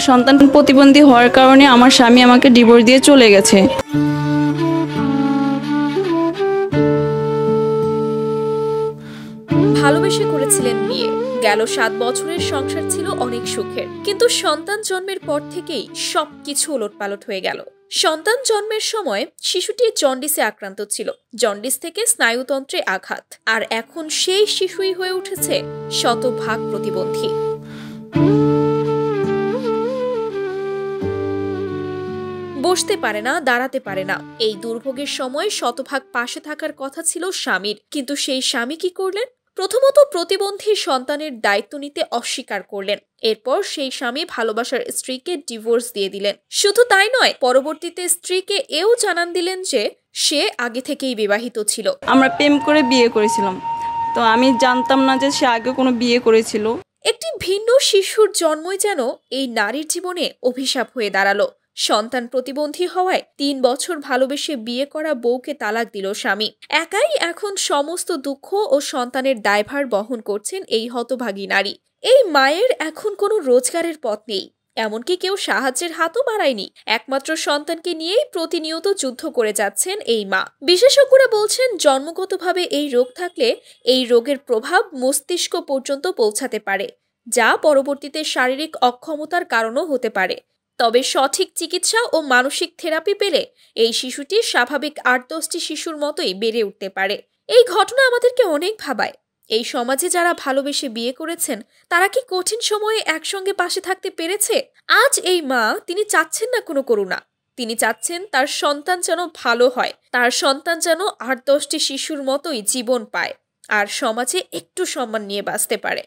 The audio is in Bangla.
আমার সন্তান প্রতিবন্ধী হওয়ার কারণে আমার স্বামী আমাকে ডিভোর্স দিয়ে চলে গেছে। ভালোবেসে করেছিলেন বিয়ে, গেল 7 বছরের সংসার ছিল অনেক সুখের, কিন্তু সন্তান জন্মের পর থেকেই সবকিছু ওলটপালট হয়ে গেল। সন্তান জন্মের সময় শিশুটি জন্ডিসে আক্রান্ত ছিল, জন্ডিস থেকে স্নায়ুতন্ত্রে আঘাত, আর এখন সেই শিশুই হয়ে উঠেছে শতভাগ প্রতিবন্ধী। বসতে পারে না, দাঁড়াতে পারে না। এই দুর্ভোগের সময় শতভাগ পাশে থাকার কথা ছিল স্বামীর, কিন্তু সেই স্বামী কি করলেন? প্রথমত প্রতিবন্ধী সন্তানের দায়িত্ব নিতে অস্বীকার করলেন। এরপর সেই স্বামী ভালোবাসার স্ত্রীকে ডিভোর্স দিয়ে দিলেন। শুধু তাই নয়, পরবর্তীতে স্ত্রীকে এও জানান দিলেন যে সে আগে থেকেই বিবাহিত ছিল। আমরা প্রেম করে বিয়ে করেছিলাম, তো আমি জানতাম না যে সে আগে কোনো বিয়ে করেছিল। একটি ভিন্ন শিশুর জন্মই যেন এই নারীর জীবনে অভিশাপ হয়ে দাঁড়ালো। সন্তান প্রতিবন্ধী হওয়ায় 3 বছর ভালোবেসে বিয়ে করা বউকে তালাক দিল স্বামী। একাই এখন সমস্ত দুঃখ ও সন্তানের দায়ভার বহন করছেন এই হতভাগী নারী। এই মায়ের এখন কোনো রোজগারের পথ নেই, এমনকি কেউ সাহায্যের হাতও বাড়ায়নি। একমাত্র সন্তানকে নিয়েই প্রতিনিয়ত যুদ্ধ করে যাচ্ছেন এই মা। বিশেষজ্ঞরা বলছেন, জন্মগতভাবে এই রোগ থাকলে এই রোগের প্রভাব মস্তিষ্ক পর্যন্ত পৌঁছাতে পারে, যা পরবর্তীতে শারীরিক অক্ষমতার কারণও হতে পারে। তবে সঠিক চিকিৎসা ও মানসিক থেরাপি পেলে এই শিশুটি স্বাভাবিক 8-10টি শিশুর মতোই বেড়ে উঠতে পারে। এই ঘটনা আমাদেরকে অনেক ভাবায়। এই সমাজে যারা ভালোবেসে বিয়ে করেছেন, তারা কি কঠিন সময়ে একসঙ্গে পাশে থাকতে পেরেছে? আজ এই মা, তিনি চাচ্ছেন না কোনো করুণা, তিনি চাচ্ছেন তার সন্তান যেন ভালো হয়, তার সন্তান যেন 8-10টি শিশুর মতোই জীবন পায় আর সমাজে একটু সম্মান নিয়ে বাঁচতে পারে।